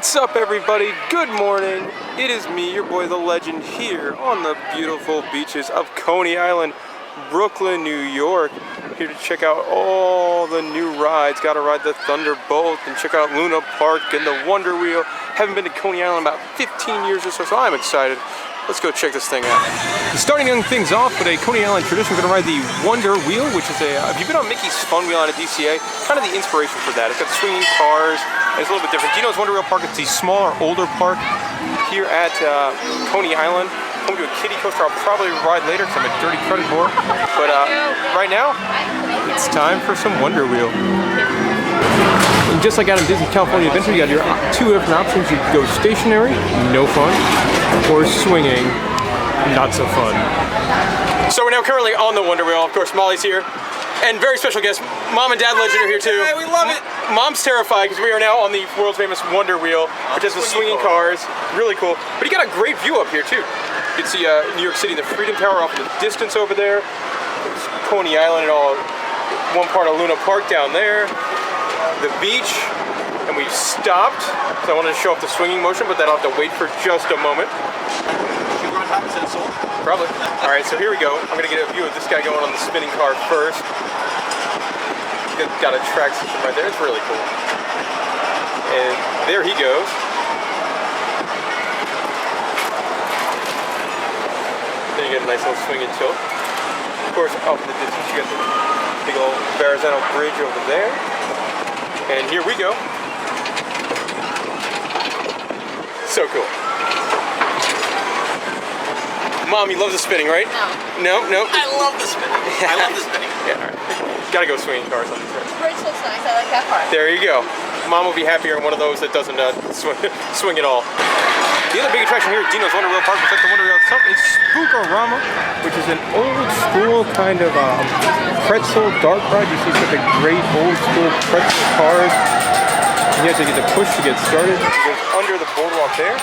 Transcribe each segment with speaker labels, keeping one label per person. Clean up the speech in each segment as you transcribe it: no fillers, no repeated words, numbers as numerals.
Speaker 1: What's up, everybody? Good morning. It is me, your boy the legend, here on the beautiful beaches of Coney Island, Brooklyn, New York. Here to check out all the new rides. Got to ride the Thunderbolt and check out Luna Park and the Wonder Wheel. Haven't been to Coney Island in about 15 years or so I'm excited. Let's go check this thing out. Starting things off with a Coney Island tradition, we're gonna ride the Wonder Wheel, which is a, if you've been on Mickey's Fun Wheel on a DCA, kind of the inspiration for that. It's got swinging cars, and it's a little bit different. Deno's Wonder Wheel Park, it's the smaller, older park here at Coney Island. Home to a kiddie coaster I'll probably ride later because I'm a dirty credit whore. But right now, it's time for some Wonder Wheel. And just like out of Disney California Adventure, you got your two different options. You can go stationary, no fun, or swinging, not so fun. So we're now currently on the Wonder Wheel. Of course, Molly's here. And very special guest, Mom and Dad Legend are here too.
Speaker 2: Yeah, we love it.
Speaker 1: Mom's terrified because we are now on the world's famous Wonder Wheel, which has the swinging cars. Really cool. But you got a great view up here too. You can see New York City, the Freedom Tower off in the distance over there. There's Coney Island and all, one part of Luna Park down there. The beach, and we've stopped. So I wanted to show off the swinging motion, but then I'll have to wait for just a moment.
Speaker 2: Should we run top instead of soul?
Speaker 1: Probably. All right, so here we go. I'm gonna get a view of this guy going on the spinning car first. He's got a track system right there. It's really cool. And there he goes. Then you get a nice little swing and tilt. Of course, off in the distance, you got the big old Verrazano Bridge over there. And here we go. So cool. Mom, you love the spinning, right? No. No?
Speaker 2: I love the spinning. I love the spinning.
Speaker 1: Yeah, all right. Gotta go swinging cars on this right.
Speaker 3: The bridge looks nice. I like that part.
Speaker 1: There you go. Mom will be happier in one of those that doesn't swing at all. The other big attraction here at Deno's Wonder Wheel Park, besides the Wonder Wheel itself, is Spookorama, which is an old school kind of pretzel dark ride. You see such a great old school pretzel cars. You have to get the push to get started. It goes under the boardwalk there.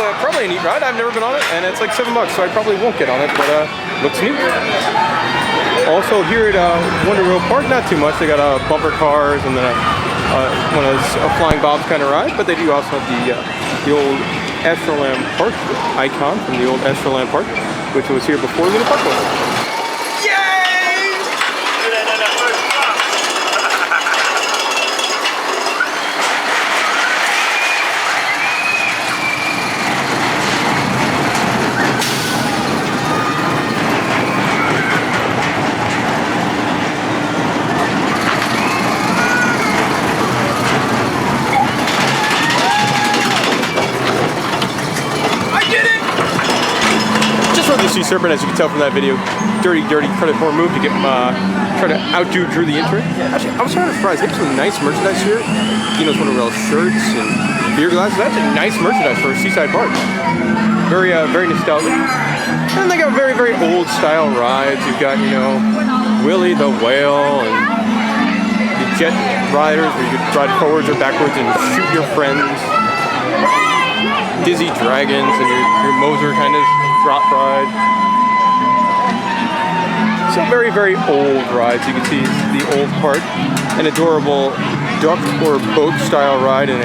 Speaker 1: But probably a neat ride. I've never been on it, and it's like $7, so I probably won't get on it, but looks neat. Also here at Wonder Wheel Park, not too much. They got bumper cars and then one of those Flying Bobs kind of ride, but they do also have the old Astroland Park icon from the old Astroland Park, which was here before Luna Park was.
Speaker 2: Yay!
Speaker 1: The Sea Serpent, as you can tell from that video, dirty credit whore move to get try to outdo Drew the intern. Actually, I was kind of surprised. They have some nice merchandise here. Deno's Wonder Wheel shirts and beer glasses. That's a nice merchandise for a seaside park. Very nostalgic. And they got very old style rides. You've got Willie the Whale and the jet riders where you could ride forwards or backwards and shoot your friends. Dizzy Dragons and your Moser kind of drop ride. Some very old rides. You can see the old part. An adorable duck or boat style ride and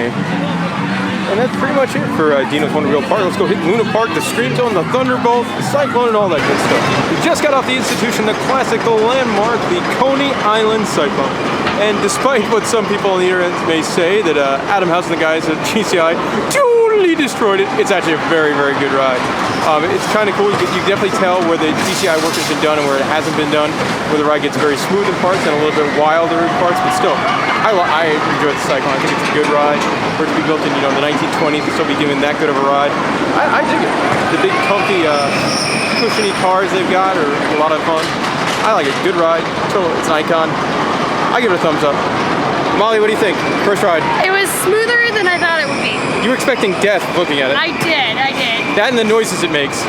Speaker 1: that's pretty much it for Deno's Wonder Wheel Park. Let's go hit Luna Park, the Scream Zone, the Thunderbolt, the Cyclone, and all that good stuff. We just got off the institution, the classic, the landmark, the Coney Island Cyclone. And despite what some people on the internet may say, that Adam House and the guys at GCI totally destroyed it, it's actually a very good ride. It's kind of cool. You can definitely tell where the GCI work has been done and where it hasn't been done, where the ride gets very smooth in parts and a little bit wilder in parts, but still, I enjoy the Cyclone. I think it's a good ride. For it to be built in the 1920s and still be giving that good of a ride, I dig it. The big comfy cushiony cars they've got are a lot of fun. I like it. Good ride. It's an icon. I give it a thumbs up. Molly, what do you think? First ride.
Speaker 3: It was smoother than I thought it would be.
Speaker 1: You were expecting death looking at it.
Speaker 3: I did.
Speaker 1: That and the noises it makes.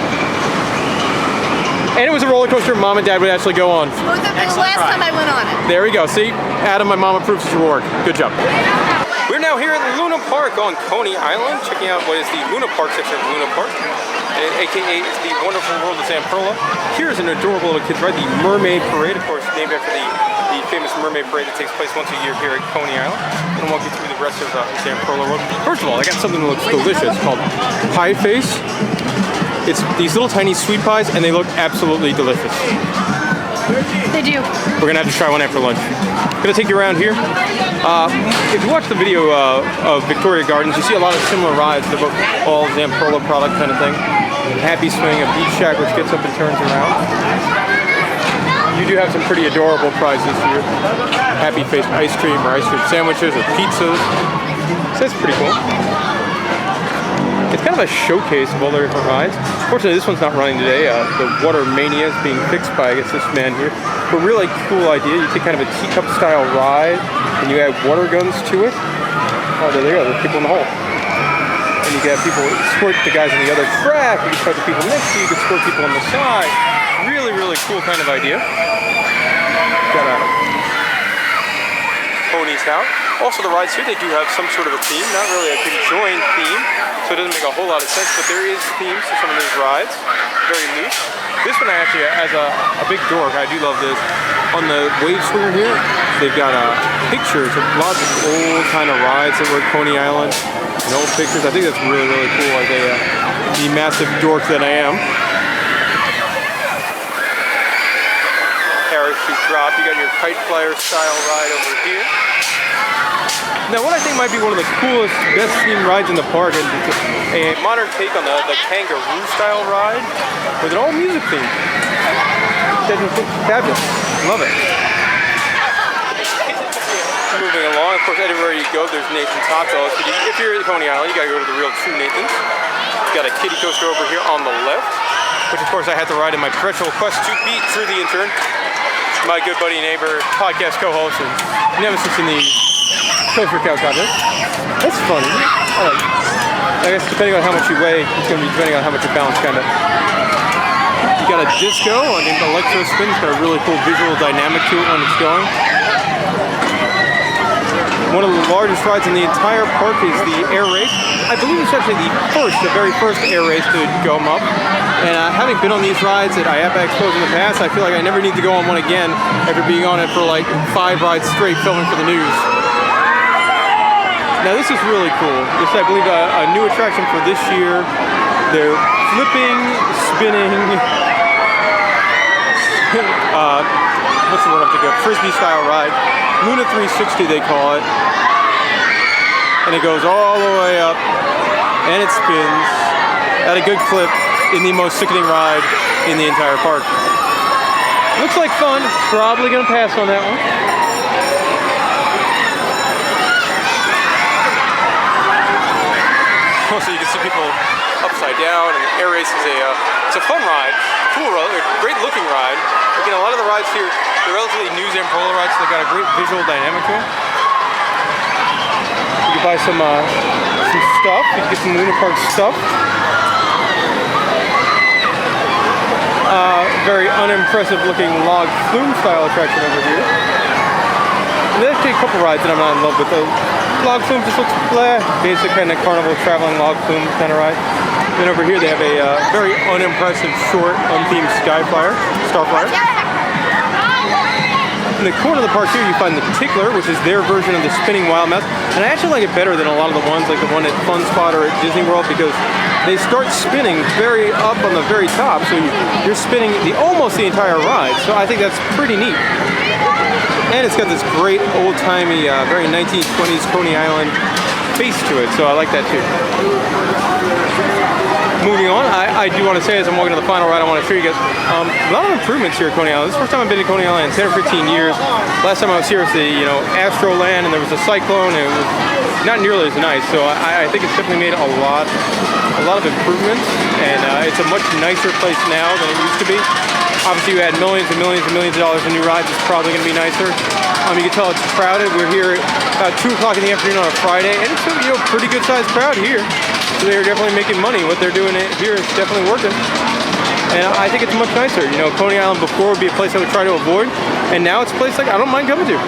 Speaker 1: And it was a roller coaster Mom and Dad would actually go on.
Speaker 3: Smoother than the last time I went on it.
Speaker 1: There we go. See? Adam, my mom approves of your work. Good job. We're now here at Luna Park on Coney Island, checking out what is the Luna Park section of Luna Park. aka it's the Wonderful World of Zamperla. Here's an adorable little kid's ride, the Mermaid Parade, of course, named after the the famous mermaid parade that takes place once a year here at Coney Island. I'm gonna walk you through the rest of Zamperla Road. First of all, I got something that looks delicious called Pie Face. It's these little tiny sweet pies, and they look absolutely delicious.
Speaker 3: They do.
Speaker 1: We're gonna have to try one after lunch. Gonna take you around here. If you watch the video of Victoria Gardens, you see a lot of similar rides. They're both all Zamperla product kind of thing. Happy Swing, a beach shack which gets up and turns around. You do have some pretty adorable prizes here. Happy Face ice cream or ice cream sandwiches or pizzas. So that's pretty cool. It's kind of a showcase of all the different rides. Fortunately, this one's not running today. The Water Mania is being fixed by, I guess, this man here. But really cool idea. You take kind of a teacup style ride and you add water guns to it. Oh, there they go. There's people in the hole. And you can have people squirt the guys on the other track. You can squirt the people next to you. You can squirt people on the side. Really, really cool kind of idea. Got a ponies out. Also, the rides here, they do have some sort of a theme. Not really a conjoined theme, so it doesn't make a whole lot of sense, but there is themes to some of these rides. Very loose. This one actually has a big dork. I do love this. On the wave swinger here, they've got pictures of lots of old kind of rides that were at Coney Island. And old pictures. I think that's really, really cool as the massive dork that I am. Parachute drop. You got your kite flyer style ride over here. Now, what I think might be one of the coolest, best themed rides in the park is a modern take on the kangaroo style ride with an all music theme. That's fabulous. Love it. Moving along, of course, everywhere you go, there's Nathan's Hot Dogs. If you're at Coney Island, you gotta go to the real true Nathan's. Got a kiddie coaster over here on the left, which of course I had to ride in my perpetual quest to beat through the intern. My good buddy, neighbor, podcast co-host, and nemesis in the coaster cow contest. That's funny. I guess depending on how much you weigh, it's going to be depending on how much you balance, kind of. You got a disco and an electro spin. It's got a really cool visual dynamic to it when it's going. One of the largest rides in the entire park is the air race. I believe it's actually the very first air race to go up. And having been on these rides at IAPA Expos in the past, I feel like I never need to go on one again after being on it for like 5 rides straight filming for the news. Now this is really cool. This is, I believe, a new attraction for this year. They're flipping, spinning, what's the word I'm thinking of? Frisbee style ride. Luna 360 they call it. And it goes all the way up and it spins at a good clip in the most sickening ride in the entire park. Looks like fun. Probably gonna pass on that one. Also, you can see people upside down, and the air race is it's a fun ride, cool ride, a great looking ride. Again, a lot of the rides here, they're relatively new Zamperla rides, so they've got a great visual dynamic to them. You can buy some stuff. You can get some Luna Park stuff. Very unimpressive looking log flume style attraction over here. And there's actually a couple rides that I'm not in love with. The log flume just looks basic kind of carnival traveling log flume kind of ride. Then over here they have a very unimpressive short unthemed Starflyer. In the corner of the park here you find the Tickler, which is their version of the spinning Wild Mouse. And I actually like it better than a lot of the ones like the one at Fun Spot or at Disney World, because they start spinning very up on the very top, so you're spinning almost the entire ride. So I think that's pretty neat. And it's got this great old-timey, very 1920s Coney Island face to it, so I like that too. Moving on, I do want to say as I'm walking to the final ride, I want to show you guys a lot of improvements here at Coney Island. This is the first time I've been to Coney Island in 10 or 15 years. Last time I was here was the Astroland, and there was a Cyclone, and it was not nearly as nice. So I think it's definitely made a lot of improvements, and it's a much nicer place now than it used to be. Obviously, you had millions and millions and millions of dollars in new rides. It's probably going to be nicer. You can tell it's crowded. We're here about 2 o'clock in the afternoon on a Friday, and it's a pretty good sized crowd here. So they're definitely making money. What they're doing here is definitely working. And I think it's much nicer. Coney Island before would be a place I would try to avoid, and now it's a place like I don't mind coming to.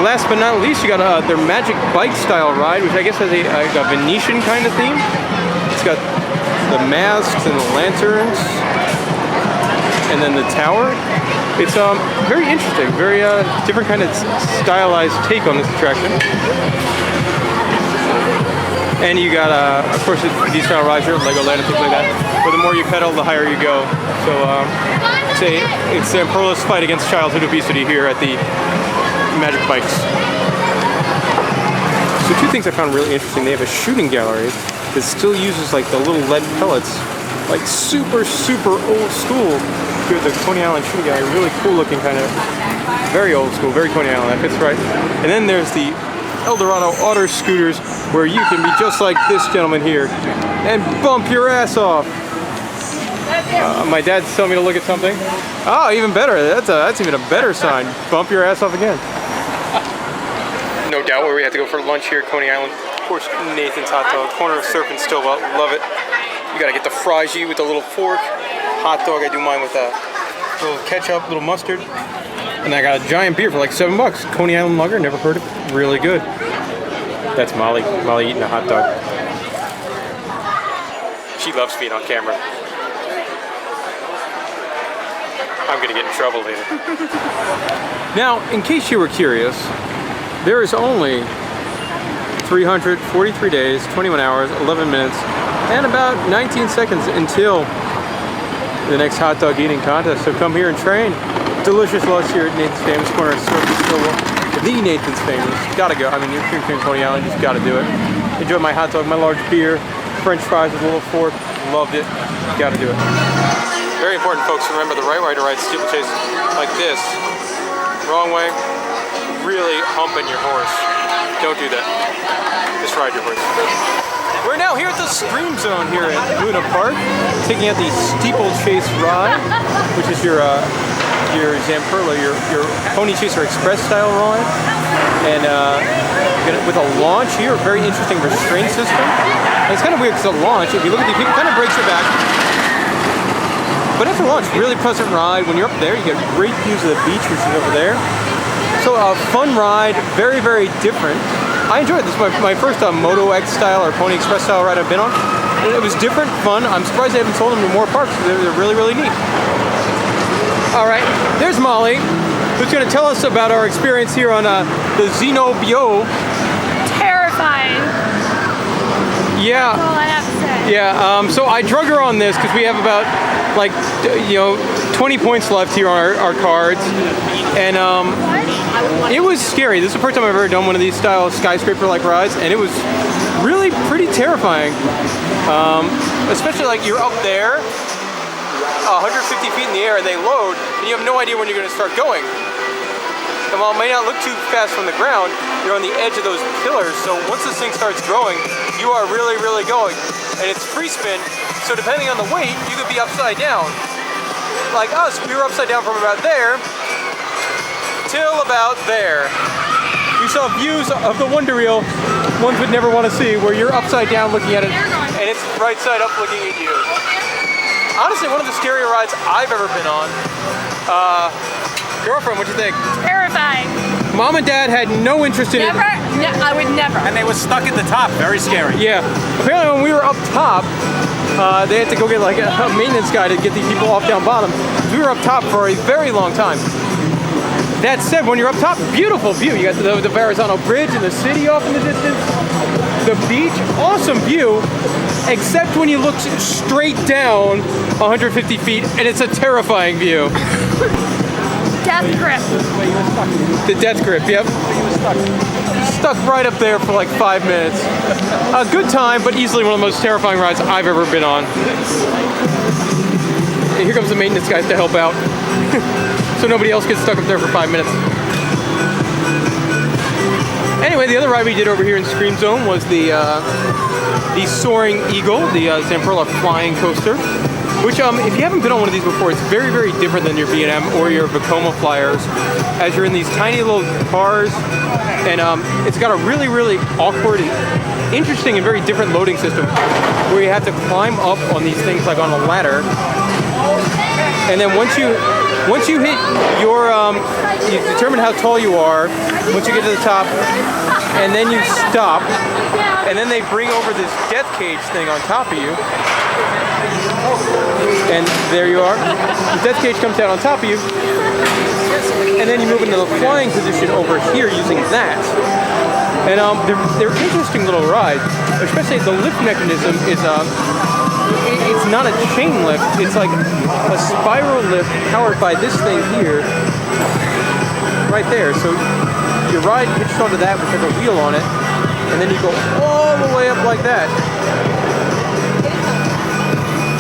Speaker 1: Last but not least, you got their Magic Bike style ride, which I guess has a Venetian kind of theme. It's got the masks and the lanterns. and then the tower. It's very interesting, very different kind of stylized take on this attraction. And you got, of course, these kind of rides here, Legoland and things like that. But the more you pedal, the higher you go. So it's Zamperla's fight against childhood obesity here at the Magic Bikes. So two things I found really interesting. They have a shooting gallery that still uses like the little lead pellets, like super old school. Here at the Coney Island shooting gallery, really cool looking, kind of very old school, very Coney Island. That fits right. And then there's the Eldorado Auto Scooters, where you can be just like this gentleman here and bump your ass off. My dad's telling me to look at something. Oh, even better. That's even a better sign. Bump your ass off again. No doubt where we have to go for lunch here at Coney Island. Of course, Nathan's Hot Dog, corner of Surf and Still love it. You gotta get the fries with a little fork. Hot dog, I do mine with a little ketchup, little mustard. And I got a giant beer for like $7. Coney Island Lager, never heard of it. Really good. That's Molly. Molly eating a hot dog. She loves being on camera. I'm gonna get in trouble later. Now, in case you were curious, there is only 343 days, 21 hours, 11 minutes, and about 19 seconds until the next hot dog eating contest. So come here and train. Delicious lunch here at Nathan's Famous Corner of Surf and Still. The Nathan's Famous. Gotta go. I mean, you're here in Coney Island, you just gotta do it. Enjoy my hot dog, my large beer, French fries with a little fork. Loved it. Gotta do it. Very important, folks. Remember, the right way to ride steeplechase like this. Wrong way. Really humping your horse. Don't do that. Just ride your horse. We're now here at the Scream Zone here at Luna Park, taking out the steeplechase ride, which is your Zamperla, your Pony Chaser Express style ride, and with a launch here, a very interesting restraint system. And it's kind of weird because the launch, if you look at the people, kind of breaks your back. But after launch, really pleasant ride. When you're up there, you get great views of the beach, which is over there. So a fun ride, very different. I enjoyed this. My first Moto X style or Pony Express style ride I've been on. It was different, fun. I'm surprised they haven't sold them to more parks. They're really neat. All right, there's Molly, who's going to tell us about our experience here on the Deno.
Speaker 3: Terrifying.
Speaker 1: Yeah.
Speaker 3: That's all I have to say.
Speaker 1: Yeah. So I drug her on this because we have about 20 points left here on our cards, and it was scary. This is the first time I've ever done one of these style skyscraper-like rides, and it was really pretty terrifying. Especially like you're up there, 150 feet in the air, and they load, and you have no idea when you're going to start going. And while it may not look too fast from the ground, you're on the edge of those pillars, so once this thing starts growing, you are really going. And it's free spin, so depending on the weight, you could be upside down. Like us, we were upside down from about there till about there. We saw views of the Wonder Wheel one would never want to see, where you're upside down looking at it, and it's right side up looking at you. Honestly, one of the scarier rides I've ever been on. Girlfriend, what'd you think?
Speaker 3: Terrifying.
Speaker 1: Mom and Dad had no interest in it.
Speaker 3: I would never.
Speaker 2: And they were stuck at the top. Very scary.
Speaker 1: Yeah. Apparently when we were up top, they had to go get like a maintenance guy to get these people off down bottom. We were up top for a very long time. That said, when you're up top, beautiful view. You got the Verrazano Bridge and the city off in the distance. The beach, awesome view, except when you look straight down 150 feet, and it's a terrifying view.
Speaker 3: Death grip.
Speaker 1: The death grip, yep. Stuck right up there for like 5 minutes. A good time, but easily one of the most terrifying rides I've ever been on. And here comes the maintenance guys to help out. So nobody else gets stuck up there for 5 minutes. Anyway, the other ride we did over here in Scream Zone was the Soaring Eagle, the Zamperla flying coaster. Which, if you haven't been on one of these before, it's very different than your B&M or your Vekoma flyers, as you're in these tiny little cars, and it's got a really awkward and interesting and very different loading system, where you have to climb up on these things like on a ladder, and then once you hit your, you determine how tall you are, once you get to the top, and then you stop, and then they bring over this death cage thing on top of you. And there you are. The depth gauge comes down on top of you. And then you move into the flying position over here using that. And they're interesting little rides, especially the lift mechanism is it's not a chain lift, it's like a spiral lift powered by this thing here, right there. So your ride hitches onto that, which has a wheel on it, and then you go all the way up like that.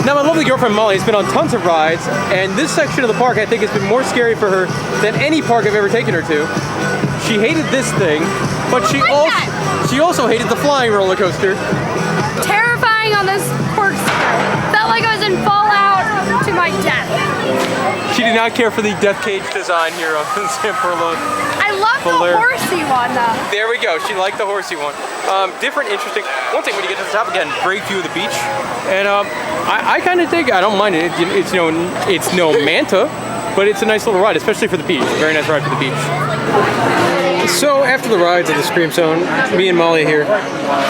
Speaker 1: Now my lovely girlfriend Molly has been on tons of rides, and this section of the park I think has been more scary for her than any park I've ever taken her to. She hated this thing, but she also hated the flying roller coaster.
Speaker 3: Terrifying on this corkscrew. Felt like I was in Fallout to my death.
Speaker 1: She did not care for the death cage design here on Zamperla.
Speaker 3: I love the horsey one though.
Speaker 1: There we go. She liked the horsey one. Different, interesting. One thing when you get to the top again, great view of the beach, and I kind of dig. I don't mind it. It's no Manta, but it's a nice little ride, especially for the beach. Very nice ride for the beach. So after the rides at the Scream Zone, me and Molly here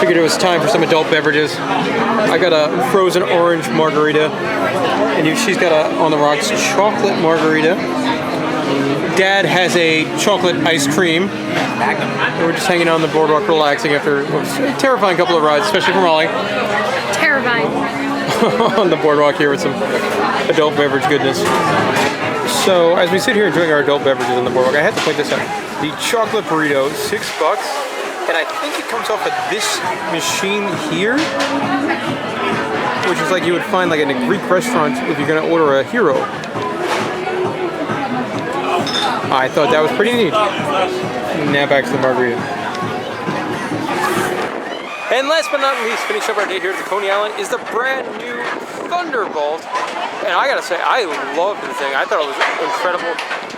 Speaker 1: figured it was time for some adult beverages. I got a frozen orange margarita, and she's got a on the rocks chocolate margarita. Dad has a chocolate ice cream. And we're just hanging on the boardwalk, relaxing after a terrifying couple of rides, especially for Molly.
Speaker 3: Terrifying.
Speaker 1: On the boardwalk here with some adult beverage goodness. So as we sit here enjoying our adult beverages on the boardwalk, I had to point this out. The chocolate burrito, $6, and I think it comes off of this machine here, which is like you would find like in a Greek restaurant if you're gonna order a hero. I thought that was pretty neat. Now back to the margarita. And last but not least, finishing up our day here at the Coney Island is the brand new Thunderbolt. And I gotta say, I loved the thing. I thought it was incredible.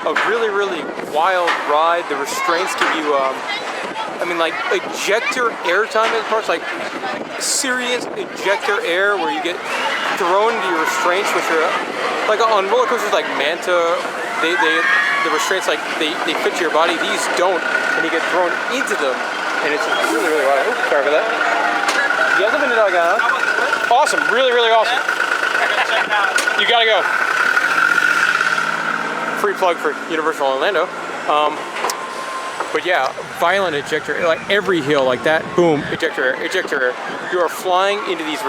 Speaker 1: A really, really wild ride. The restraints give you, I mean, like ejector air time in parts, like serious ejector air where you get thrown into your restraints, which are like on roller coasters like Manta. The restraints like they fit to your body. These don't, and you get thrown into them, and it's really, really wild. Oh, sorry for that. You guys have been to Dagana? Awesome, really, really awesome. You gotta go. Free plug for Universal Orlando. But yeah, violent ejector, like every hill like that, boom, ejector air, ejector air. You are flying into these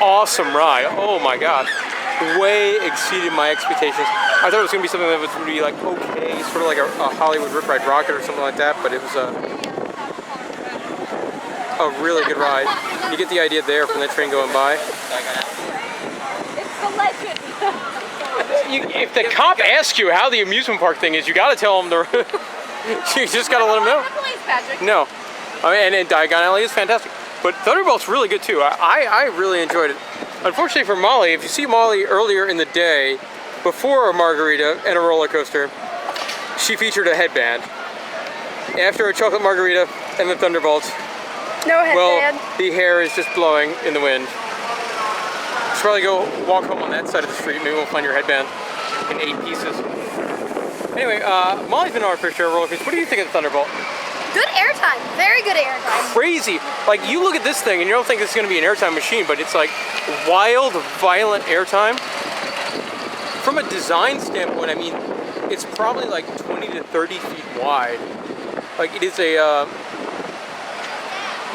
Speaker 1: awesome ride. Oh my God. Way exceeded my expectations. I thought it was gonna be something that was gonna be like okay, sort of like a Hollywood Rip Ride Rocket or something like that, but it was a really good ride. You get the idea there from that train going by.
Speaker 3: It's the legend.
Speaker 1: If the cop asks you how the amusement park thing is, you gotta tell them you just gotta let them know. No, I mean, and Diagon Alley is fantastic, but Thunderbolt's really good too. I really enjoyed it. Unfortunately for Molly, if you see Molly earlier in the day, before a margarita and a roller coaster, she featured a headband. After a chocolate margarita and the Thunderbolt,
Speaker 3: No headband.
Speaker 1: well, the hair is just blowing in the wind. Should probably go walk home on that side of the street. Maybe we'll find your headband in 8 pieces. Anyway, Molly's been on our first share of roller coasters. What do you think of the Thunderbolt?
Speaker 3: Good airtime. Very good airtime.
Speaker 1: Crazy. Like, you look at this thing and you don't think it's going to be an airtime machine, but it's like wild, violent airtime. From a design standpoint, I mean, it's probably like 20 to 30 feet wide. Like, it is a,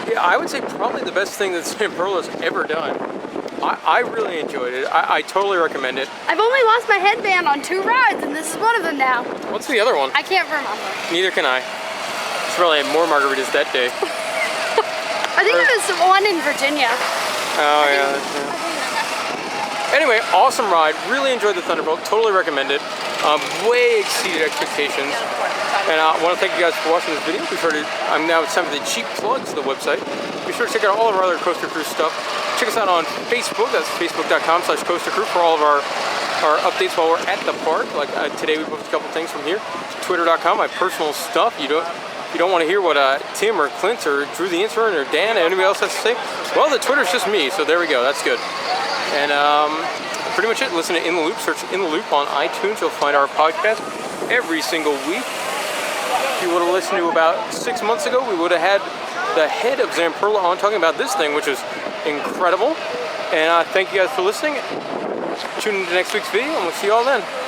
Speaker 1: yeah, I would say probably the best thing that Zamperla's ever done. I really enjoyed it. I totally recommend it.
Speaker 3: I've only lost my headband on 2 rides, and this is one of them now.
Speaker 1: What's the other one?
Speaker 3: I can't remember.
Speaker 1: Neither can I. Probably had more margaritas that day.
Speaker 3: I think it was one in Virginia.
Speaker 1: Oh yeah. Anyway, awesome ride. Really enjoyed the Thunderbolt. Totally recommend it. Way exceeded expectations. And I want to thank you guys for watching this video. Be sure to, now it's time for the cheap plugs to the website. Be sure to check out all of our other Coaster Crew stuff. Check us out on Facebook. That's facebook.com/coastercrew for all of our updates while we're at the park. Like today we posted a couple things from here. Twitter.com, my personal stuff. If you don't want to hear what Tim or Clint or Drew the Intern or Dan or anybody else has to say, well, the Twitter's just me, so there we go. That's good. And pretty much it. Listen to In the Loop. Search In the Loop on iTunes. You'll find our podcast every single week. If you would have listened to about 6 months ago, we would have had the head of Zamperla on talking about this thing, which is incredible. And thank you guys for listening. Tune into next week's video, and we'll see you all then.